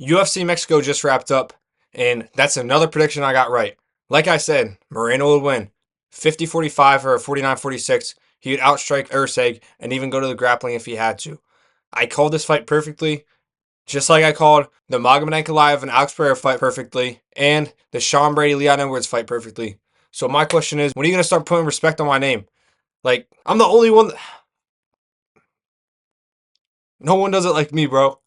UFC Mexico just wrapped up, and that's another prediction I got right. Like I said, Moreno would win 50-45 or 49-46. He would outstrike Urseg and even go to the grappling if he had to. I called this fight perfectly, just like I called the Magomed Ankalaev and Alex Pereira fight perfectly, and the Sean Brady Leon Edwards fight perfectly. So my question is, when are you gonna start putting respect on my name? Like, I'm the only one. No one does it like me, bro.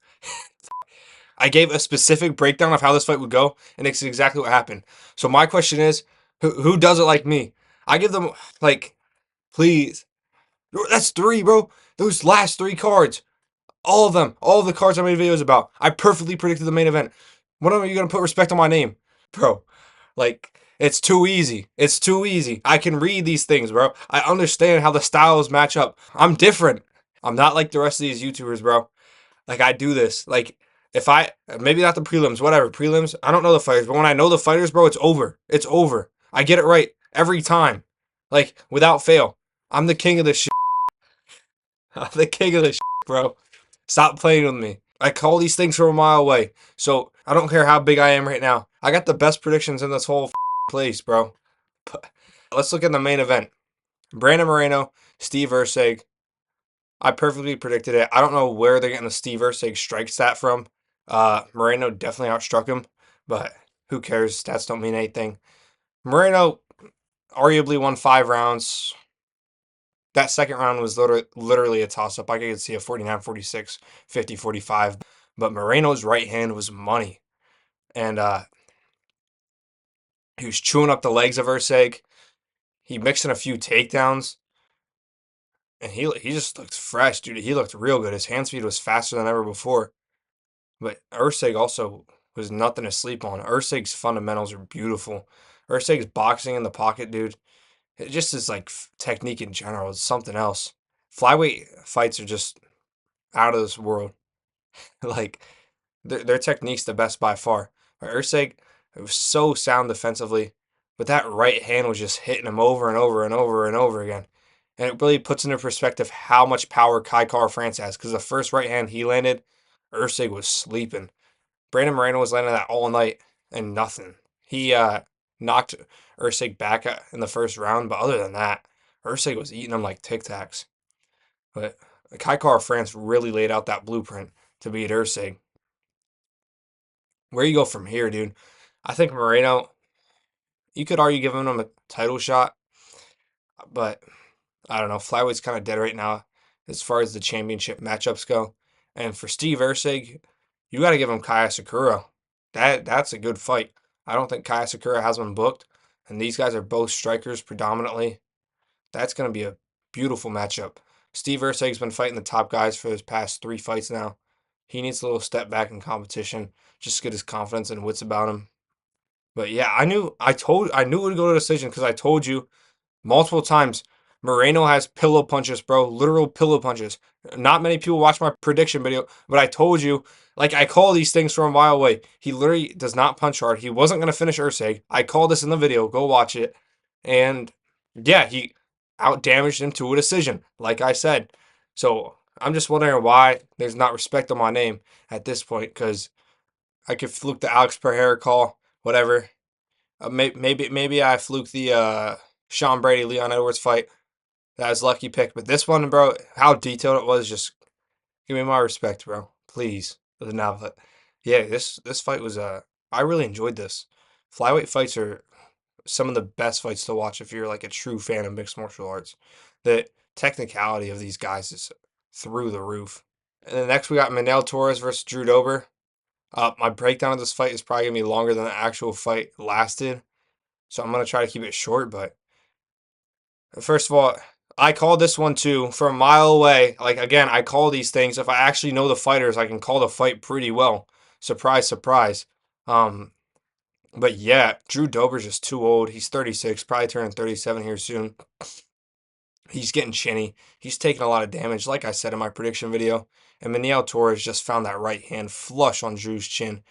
I gave a specific breakdown of how this fight would go, and it's exactly what happened. So my question is, who does it like me? I give them like, please. That's three, bro. Those last three cards, all of them, all of the cards I made videos about. I perfectly predicted the main event. When are you gonna put respect on my name, bro? Like, it's too easy. It's too easy. I can read these things, bro. I understand how the styles match up. I'm different. I'm not like the rest of these YouTubers, bro. Like, I do this. Like, if I maybe not the prelims, whatever prelims. I don't know the fighters, but when I know the fighters, bro, it's over. It's over. I get it right every time, like without fail. I'm the king of this shit. I'm the king of this shit, bro. Stop playing with me. I call these things from a mile away. So I don't care how big I am right now. I got the best predictions in this whole place, bro. Let's look at the main event. Brandon Moreno, Steve Ursig. I perfectly predicted it. I don't know where they're getting the Steve Ursig strike stat from. Moreno definitely outstruck him, but who cares? Stats don't mean anything. Moreno arguably won 5 rounds. That second round was literally a toss-up. I could see a 49-46, 50-45. But Moreno's right hand was money. And he was chewing up the legs of Ursig. He mixed in a few takedowns. And he just looked fresh, dude. He looked real good. His hand speed was faster than ever before. But Ursig also was nothing to sleep on. Ursig's fundamentals are beautiful. Ursig's boxing in the pocket, dude. It just is like technique in general. It's something else. Flyweight fights are just out of this world. Like their technique's the best by far. But Ursig, it was so sound defensively, but that right hand was just hitting him over and over and over and over again. And it really puts into perspective how much power Kai Kara France has. Because the first right hand he landed, Ursig was sleeping. Brandon Moreno was landing that all night and nothing. He knocked Ursig back in the first round, but other than that, Ursig was eating him like Tic Tacs. But Kai Kara France really laid out that blueprint to beat Ursig. Where you go from here, dude? I think Moreno, you could argue giving him a title shot, but I don't know. Flyweight's kind of dead right now as far as the championship matchups go. And for Steve Ursig, you got to give him Kaya Sakura. That's a good fight. I don't think Kaya Sakura has one booked, and these guys are both strikers predominantly. That's going to be a beautiful matchup. Steve Ursig's been fighting the top guys for his past 3 fights now. He needs a little step back in competition, just to get his confidence and wits about him. But yeah, I knew it would go to decision because I told you multiple times. Moreno has pillow punches, bro. Literal pillow punches. Not many people watch my prediction video, but I told you, like, I call these things from a mile away. He literally does not punch hard. He wasn't going to finish Ursig. I called this in the video. Go watch it. And yeah, he outdamaged him to a decision, like I said. So I'm just wondering why there's not respect on my name at this point because I could fluke the Alex Pereira call, whatever. Maybe I fluke the Sean Brady Leon Edwards fight. That was lucky pick, but this one, bro, how detailed it was, just give me my respect, bro. Please. Now, but yeah, this fight was I really enjoyed this. Flyweight fights are some of the best fights to watch if you're like a true fan of mixed martial arts. The technicality of these guys is through the roof. And then next we got Manel Torres versus Drew Dober. My breakdown of this fight is probably gonna be longer than the actual fight lasted, so I'm gonna try to keep it short. But first of all, I called this one too from a mile away. Like again, I call these things. If I actually know the fighters, I can call the fight pretty well. Surprise, surprise. Um, but yeah, Drew Dober's just too old. He's 36, probably turning 37 here soon. He's getting chinny. He's taking a lot of damage, like I said in my prediction video. And Manel Torres just found that right hand flush on Drew's chin.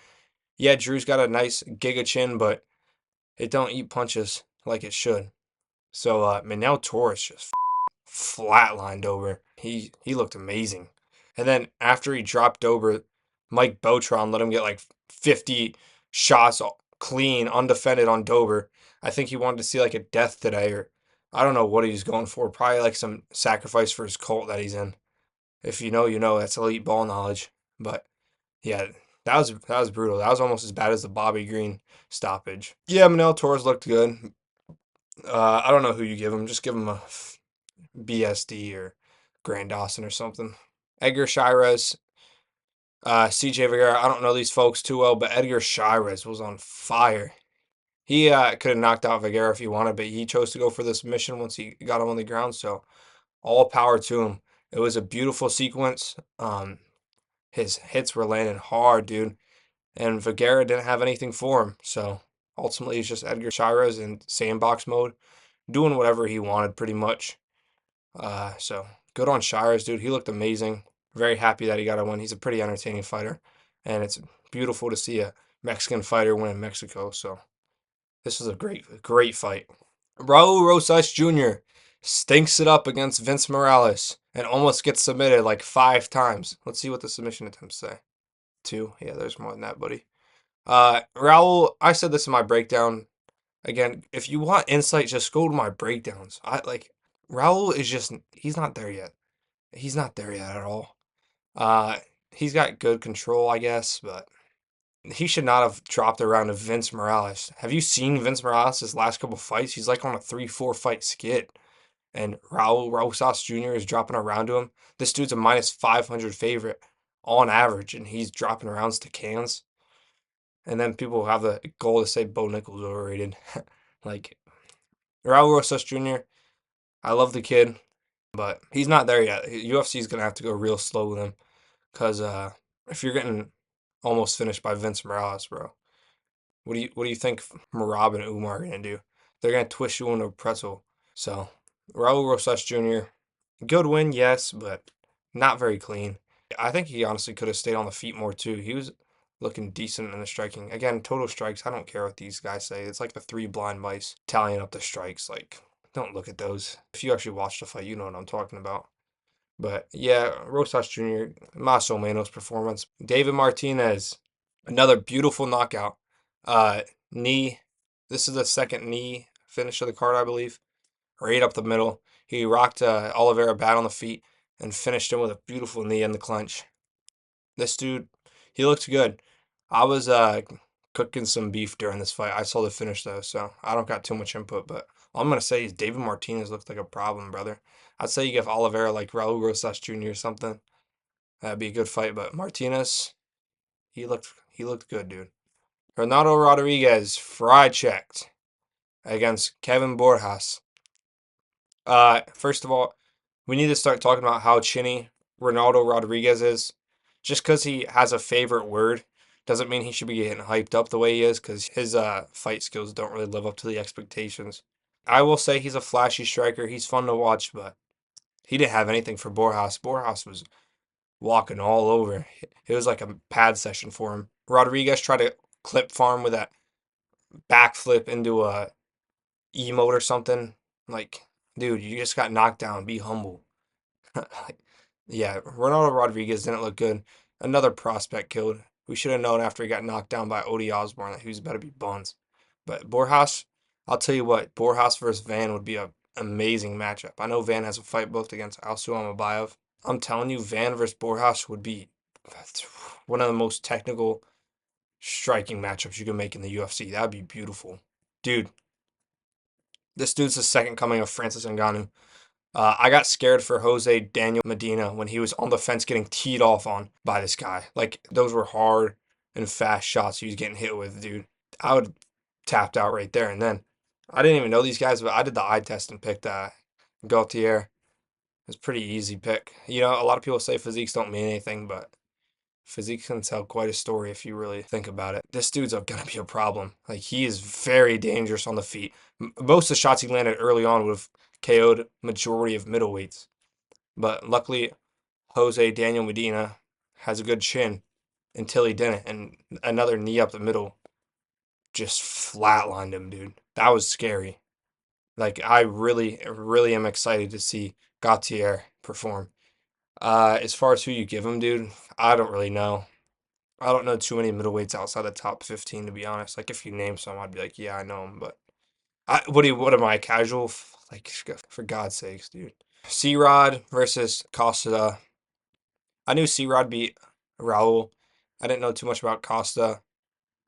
Yeah, Drew's got a nice giga chin, but it don't eat punches like it should. So Manel Torres just flatlined Dober. He looked amazing. And then after he dropped Dober, Mike Botron let him get like 50 shots clean, undefended on Dober. I think he wanted to see like a death today, or I don't know what he's going for. Probably like some sacrifice for his cult that he's in. If you know, you know. That's elite ball knowledge. But yeah, that was brutal. That was almost as bad as the Bobby Green stoppage. Yeah, Manel Torres looked good. I don't know who you give him. Just give him a BSD or Grand Dawson or something. Edgar Shirez, CJ Vergara. I don't know these folks too well, but Edgar Shirez was on fire. He could have knocked out Vergara if he wanted, but he chose to go for the submission once he got him on the ground. So all power to him. It was a beautiful sequence. His hits were landing hard, dude, and Vergara didn't have anything for him. So ultimately, it's just Edgar Shirez in sandbox mode, doing whatever he wanted, pretty much. So good on Shires, dude. He looked amazing. Very happy that he got a win. He's a pretty entertaining fighter, and it's beautiful to see a Mexican fighter win in Mexico. So this was a great fight. Raul Rosas Jr. stinks it up against Vince Morales and almost gets submitted like 5 times. Let's see what the submission attempts say. 2. Yeah, there's more than that, buddy. Raul, I said this in my breakdown. Again, if you want insight, just go to my breakdowns. Raul is just he's not there yet. He's not there yet at all. Uh, he's got good control, I guess, but he should not have dropped around to Vince Morales. Have you seen Vince Morales' last couple fights? He's like on a 3-4 fight skid. And Raul Rosas Jr. is dropping around to him. This dude's a minus 500 favorite on average, and he's dropping rounds to cans. And then people have the goal to say Bo Nichols overrated. Like, Raul Rosas Jr., I love the kid, but he's not there yet. UFC is going to have to go real slow with him. Because if you're getting almost finished by Vince Morales, bro, what do you think Marab and Umar are gonna do? They're gonna twist you into a pretzel. So Raul Rosas Jr. good win, yes, but not very clean. I think he honestly could have stayed on the feet more too. He was looking decent in the striking. Again, total strikes. I don't care what these guys say. It's like the 3 blind mice tallying up the strikes. Like, don't look at those. If you actually watch the fight, you know what I'm talking about. But yeah, Rosas Jr., Mas Menos performance. David Martinez, another beautiful knockout. Knee. This is the second knee finish of the card, I believe. Right up the middle. He rocked Oliveira bad on the feet and finished him with a beautiful knee in the clinch. This dude, he looked good. I was cooking some beef during this fight. I saw the finish though, so I don't got too much input. But all I'm gonna say is David Martinez looked like a problem, brother. I'd say you give Oliveira like Raul Rosas Jr. or something. That'd be a good fight. But Martinez, he looked good, dude. Renato Rodriguez fried checked against Kevin Borjas. First of all, we need to start talking about how chinny Ronaldo Rodriguez is. Just because he has a favorite word doesn't mean he should be getting hyped up the way he is, because his fight skills don't really live up to the expectations. I will say he's a flashy striker. He's fun to watch, but he didn't have anything for Borjas. Borjas was walking all over. It was like a pad session for him. Rodriguez tried to clip farm with that backflip into a emote or something. Like, dude, you just got knocked down. Be humble. Like, yeah, Ronaldo Rodriguez didn't look good. Another prospect killed. We should have known after he got knocked down by Odie Osborne that he was about to be buns. But Borjas, I'll tell you what, Borjas versus Van would be a amazing matchup. I know Van has a fight booked against Alsu Amabayev. I'm telling you, Van versus Borjas would be one of the most technical striking matchups you can make in the UFC. That would be beautiful. Dude, this dude's the second coming of Francis Ngannou. I got scared for Jose Daniel Medina when he was on the fence getting teed off on by this guy. Like, those were hard and fast shots he was getting hit with, dude. I would tapped out right there and then. I didn't even know these guys, but I did the eye test and picked Gaultier. It was a pretty easy pick. You know, a lot of people say physiques don't mean anything, but physique can tell quite a story if you really think about it. This dude's gonna be a problem. Like, he is very dangerous on the feet. Most of the shots he landed early on would have KO'd majority of middleweights. But luckily, Jose Daniel Medina has a good chin until he didn't. And another knee up the middle just flatlined him, dude. That was scary. Like, I really, really am excited to see Gautier perform. As far as who you give him, dude, I don't really know. I don't know too many middleweights outside the top 15, to be honest. Like, if you name some, I'd be like, yeah, I know him. But what am I, casual? Like, for God's sakes, dude. C-Rod versus Costa. I knew C-Rod beat Raul. I didn't know too much about Costa,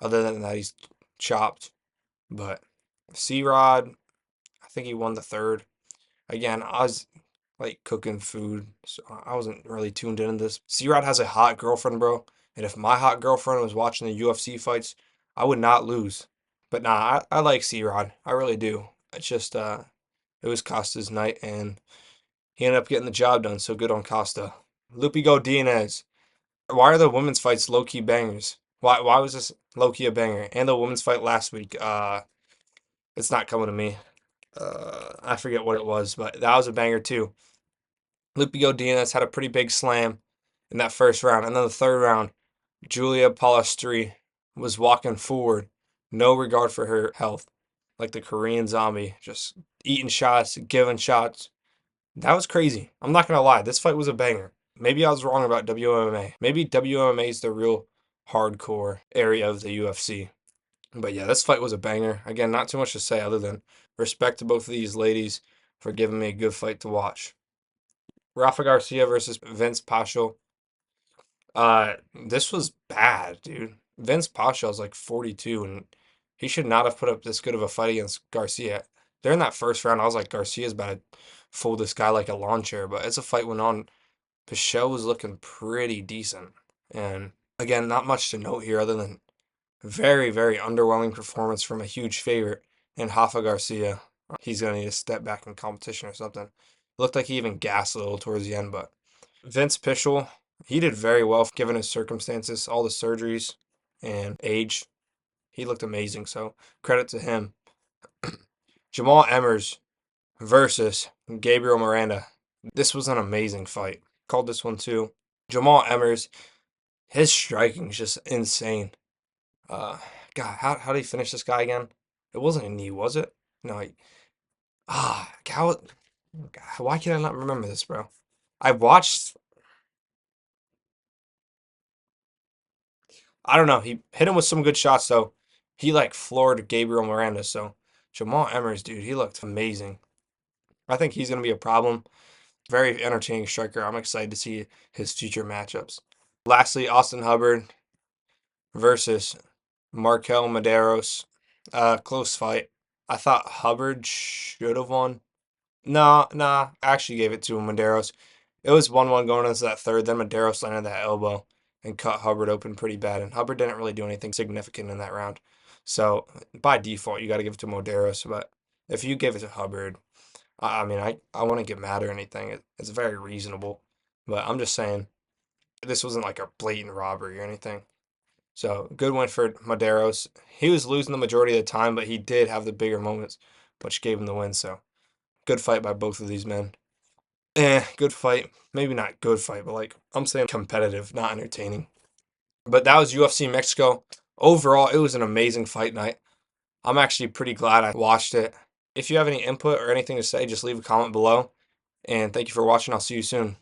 other than that he's chopped. But C-Rod, I think he won the third. Again, I was like cooking food, so I wasn't really tuned into this. C-Rod has a hot girlfriend, bro. And if my hot girlfriend was watching the UFC fights, I would not lose. But nah, I like C-Rod. I really do. It's just it was Costa's night and he ended up getting the job done, so good on Costa. Lupigo Diaz. Why are the women's fights low key bangers? Why was this low key a banger? And the women's fight last week, it's not coming to me. I forget what it was, but that was a banger too. Lupigo Diaz had a pretty big slam in that first round, and then the third round, Julia Palestri was walking forward, no regard for her health, like the Korean zombie, just eating shots, giving shots. That was crazy. I'm not gonna lie, this fight was a banger. Maybe I was wrong about WMMA. Maybe WMMA is the real hardcore area of the UFC. But yeah, this fight was a banger. Again, not too much to say other than respect to both of these ladies for giving me a good fight to watch. Rafa Garcia versus Vince Paschal. This was bad, dude. Vince Paschal's like 42, and he should not have put up this good of a fight against Garcia. During that first round, I was like, Garcia's about to fold this guy like a lawn chair. But as the fight went on, Paschal was looking pretty decent. And again, not much to note here other than very, very underwhelming performance from a huge favorite in Rafa Garcia. He's gonna need to step back in competition or something. It looked like he even gassed a little towards the end, but Vince Pichel, he did very well given his circumstances, all the surgeries and age. He looked amazing, so credit to him. Jamal Emmers versus Gabriel Miranda. This was an amazing fight. Called this one too. Jamal Emmers, his striking is just insane. Uh, God, how did he finish this guy again? It wasn't a knee, was it? No, how, why can I not remember this, bro? I watched, I don't know, he hit him with some good shots, though. He, like, floored Gabriel Miranda, so Jamal Emmers, dude, he looked amazing. I think he's going to be a problem. Very entertaining striker. I'm excited to see his future matchups. Lastly, Austin Hubbard versus Markel Maderos. Close fight. I thought Hubbard should have won. Nah, nah. I actually gave it to Maderos. It was 1-1 going into that third. Then Maderos landed that elbow and cut Hubbard open pretty bad. And Hubbard didn't really do anything significant in that round. So by default, you got to give it to Maderos. But if you give it to Hubbard, I mean, I wouldn't get mad or anything. It's very reasonable. But I'm just saying, this wasn't like a blatant robbery or anything. So good win for Maderos. He was losing the majority of the time, but he did have the bigger moments, which gave him the win. So good fight by both of these men. Good fight. Maybe not good fight, but like I'm saying competitive, not entertaining. But that was UFC Mexico. Overall, it was an amazing fight night. I'm actually pretty glad I watched it. If you have any input or anything to say, just leave a comment below. And thank you for watching. I'll see you soon.